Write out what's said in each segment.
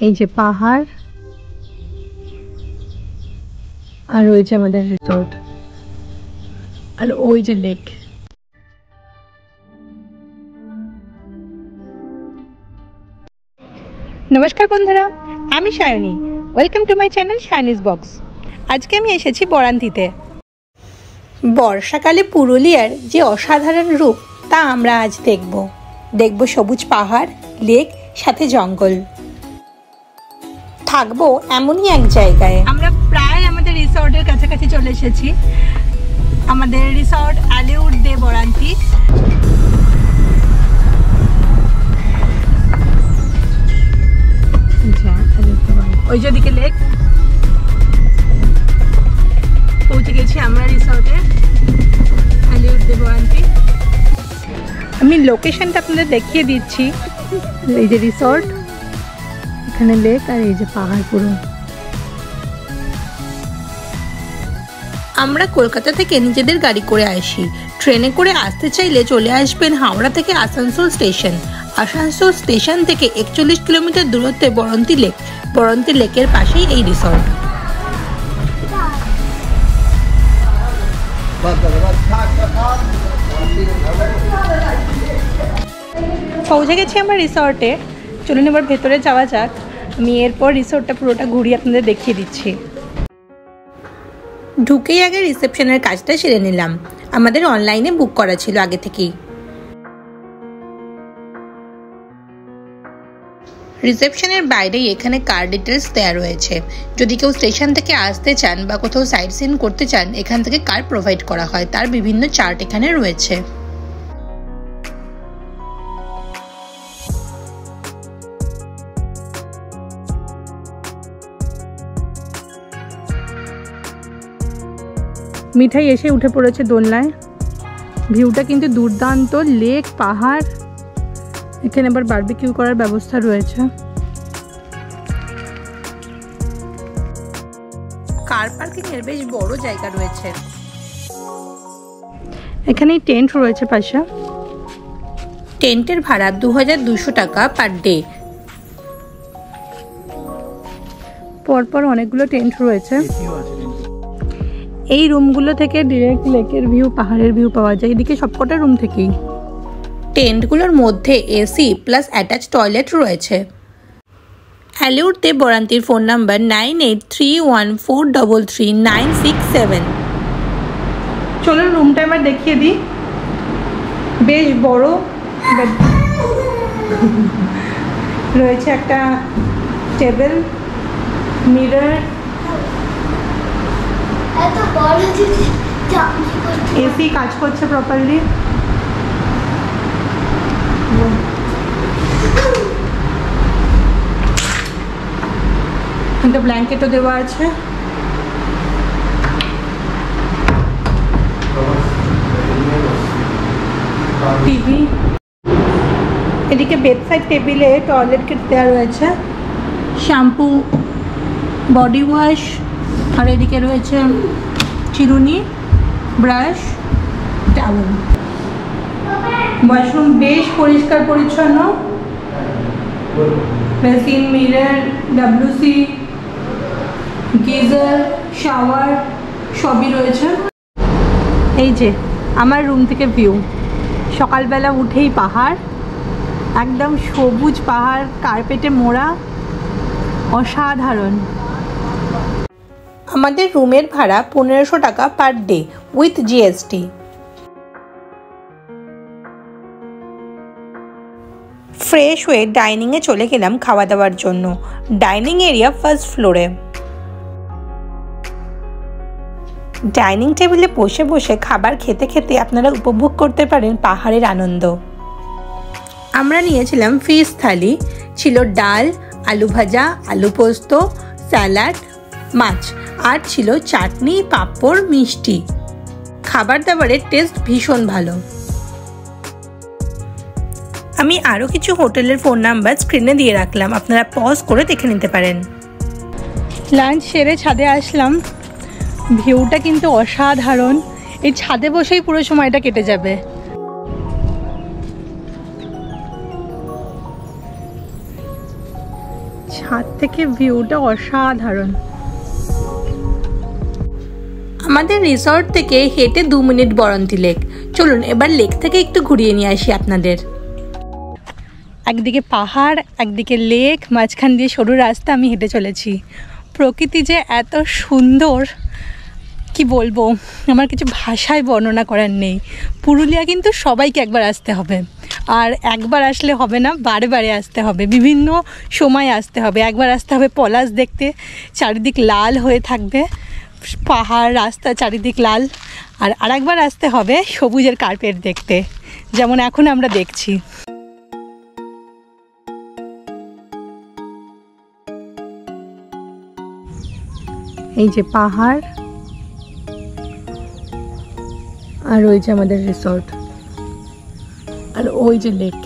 এই যে পাহাড় আর রয়েছে আমাদের রিসোর্ট আর ওই যে লেক। নমস্কার বন্ধুরা, আমি Sayani. Welcome to my channel Sayani's box. আজকে আমি এসেছি বরান্তিতে। বর্ষাকালে পুরুলিয়ার যে অসাধারণ রূপ তা আমরা আজ দেখব সবুজ পাহাড়, লেক, সাথে জঙ্গল। থাকবো এমনই এক জায়গায়। আমরা প্রায় আমাদের রিসর্টের কাছাকাছি চলে এসেছি। আমাদের রিসর্ট অ্যালিউড দে বরান্তি। ওই যেদিকে লেক। পৌঁছে গেছি আমরা রিসর্টে অ্যালিউড দে বরান্তি। আমি লোকেশনটা আপনাদের দেখিয়ে দিচ্ছি। এই যে রিসর্ট, এখানে লেক আর এই যে পাহাড় পুরো। আমরা কলকাতা থেকে নিজেদের গাড়ি করে আসি। ট্রেনে করে আসতে চাইলে চলে আসবেন হাওড়া থেকে আসানসোল স্টেশন। আসানসোল স্টেশন থেকে 41 কিলোমিটার দূরত্বে বরন্তী লেক। বরন্তী লেকের পাশেই এই রিসর্ট। পৌঁছে গেছি আমরা রিসর্টে। চলুন এবার ভেতরে যাওয়া যাক। আমি এরপর রিসর্টটা পুরোটা ঘুরিয়ে আপনাদের দেখিয়ে দিচ্ছি। ঢুকেই আগে রিসেপশনের কাজটা সেরে নিলাম। আমাদের অনলাইনে বুক করা ছিল আগে থেকেই। রিসেপশনের বাইরেই এখানে কার ডিটেলস দেওয়া রয়েছে। যদি কেউ স্টেশন থেকে আসতে চান বা কোথাও সাইট সিন করতে চান, এখান থেকে কার প্রোভাইড করা হয়। তার বিভিন্ন চার্ট এখানে রয়েছে। মিঠাই এসে উঠে পড়েছে দোলনায়। ভিউটা কিন্তু দুর্দান্ত। লেক, পাহাড়, এখানে আবার বারবিকিউ করার ব্যবস্থা রয়েছে। কার পার্কিং এর বেশ বড় জায়গা রয়েছে। এখানে টেন্ট রয়েছে পাশে। টেন্টের ভাড়া 2200 টাকা পার ডে। পরপর অনেকগুলো টেন্ট রয়েছে। এই রুমগুলো থেকে ডিরেক্ট লেকের ভিউ, পাহাড়ের ভিউ পাওয়া যায় এদিকে সবকটা রুম থেকেই। টেন্টগুলোর মধ্যে এসি প্লাস অ্যাটাচ টয়লেট রয়েছে। অ্যালিউড দে বরান্তির ফোন নাম্বার 9831433967। চলুন রুমটা এবার দেখিয়ে দিই। বেশ বড় রয়েছে, একটা টেবিল, মিরর, এসি কাজ করছে প্রপারলি। একটা ব্ল্যাঙ্কেটও দেওয়া আছে। টিভি, এদিকে বেডসাইড টেবিলে টয়লেট কিট দেওয়া রয়েছে, শ্যাম্পু, বডি ওয়াশ, আর এদিকে রয়েছে চিরুনি, ব্রাশ, টাওয়েল। ওয়াশরুম বেশ পরিষ্কার পরিচ্ছন্ন। Basin, mirror, WC, geyser, shower সবই রয়েছে। এই যে আমার রুম থেকে ভিউ। সকালবেলা উঠেই পাহাড়, একদম সবুজ পাহাড়, কার্পেটে মোড়া, অসাধারণ। আমাদের রুমের ভাড়া 1500 টাকা per day with GST. Fresh হয়ে ডাইনিংয়ে চলে গেলাম খাওয়া দাওয়ার জন্য। ডাইনিং এরিয়া ফার্স্ট ফ্লোরে। ডাইনিং টেবিলে বসে বসে খাবার খেতে খেতে আপনারা উপভোগ করতে পারেন পাহাড়ের আনন্দ। আমরা নিয়েছিলাম ফিশ থালি। ছিল ডাল, আলু ভাজা, আলু পোস্ত, স্যালাড, মাছ, আর ছিল চাটনি, পাঁপড়, মিষ্টি। খাবার দাবারের টেস্ট ভীষণ ভালো। আমি আরও কিছু হোটেলের ফোন নাম্বার স্ক্রিনে দিয়ে রাখলাম, আপনারা পজ করে দেখে নিতে পারেন। লাঞ্চ সেরে ছাদে আসলাম। ভিউটা কিন্তু অসাধারণ। এই ছাদে বসেই পুরো সময়টা কেটে যাবে। ছাদ থেকে ভিউটা অসাধারণ। আমাদের রিসর্ট থেকে হেঁটে 2 মিনিট বরন্তী লেক। চলুন এবার লেক থেকে একটু ঘুরিয়ে নিয়ে আসি আপনাদের। একদিকে পাহাড়, একদিকে লেক, মাঝখান দিয়ে সরু রাস্তা আমি হেঁটে চলেছি। প্রকৃতি যে এত সুন্দর কি বলবো, আমার কিছু ভাষায় বর্ণনা করার নেই। পুরুলিয়া কিন্তু সবাইকে একবার আসতে হবে, আর একবার আসলে হবে না, বারে বারে আসতে হবে, বিভিন্ন সময় আসতে হবে। একবার আসতে হবে পলাশ দেখতে, চারিদিক লাল হয়ে থাকবে, পাহাড় রাস্তা চারিদিক লাল। আর আরেকবার আসতে হবে সবুজের কার্পেট দেখতে, যেমন এখন আমরা দেখছি। এই যে পাহাড়, আর ওই যে আমাদের রিসর্ট, আর ওই যে লেক।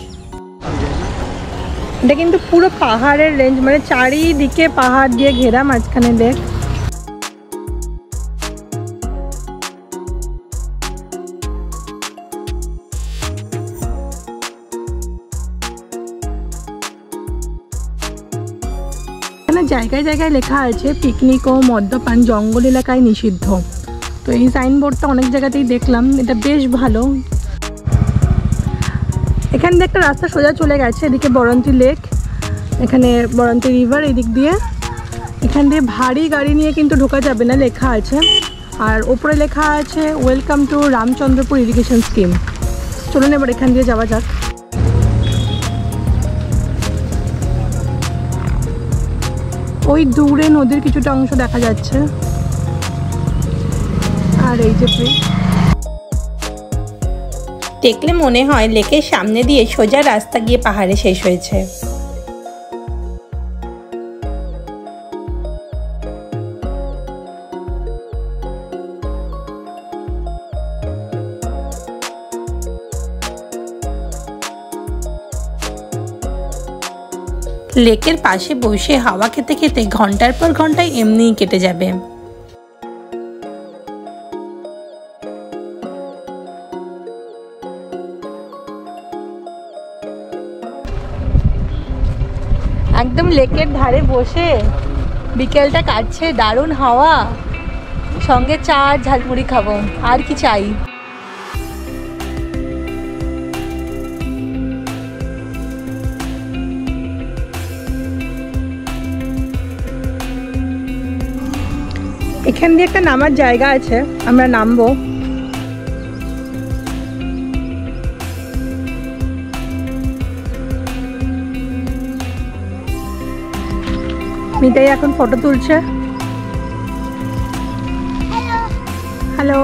এটা কিন্তু পুরো পাহাড়ের রেঞ্জ, মানে চারিদিকে পাহাড় দিয়ে ঘেরা, মাঝখানে লেক। এখানে জায়গায় জায়গায় লেখা আছে পিকনিক ও মদ্যপান জঙ্গল এলাকায় নিষিদ্ধ। তো এই সাইনবোর্ডটা অনেক জায়গাতেই দেখলাম, এটা বেশ ভালো। এখান দিয়ে একটা রাস্তা সোজা চলে গেছে, এদিকে বরন্তী লেক, এখানে বরন্তী রিভার এদিক দিয়ে। এখান দিয়ে ভারী গাড়ি নিয়ে কিন্তু ঢোকা যাবে না, লেখা আছে। আর ওপরে লেখা আছে welcome to Ramchandrapur irrigation scheme. চলুন এবার এখান দিয়ে যাওয়া যাক। ওই দূরে নদীর কিছুটা অংশ দেখা যাচ্ছে, আর এই যে দেখলে মনে হয় লেকের সামনে দিয়ে সোজা রাস্তা গিয়ে পাহাড়ে শেষ হয়েছে। লেকের পাশে বসে হাওয়া খেতে খেতে ঘন্টার পর ঘন্টায় এমনিই কেটে যাবে। একদম লেকের ধারে বসে বিকেলটা কাটছে, দারুণ হাওয়া, সঙ্গে চা আর ঝালমুড়ি খাবো, আর কি চাই। এখান দিয়ে একটা নামার জায়গা আছে, আমরা নামবো। মিতাই এখন ফটো তুলছে। হ্যালো।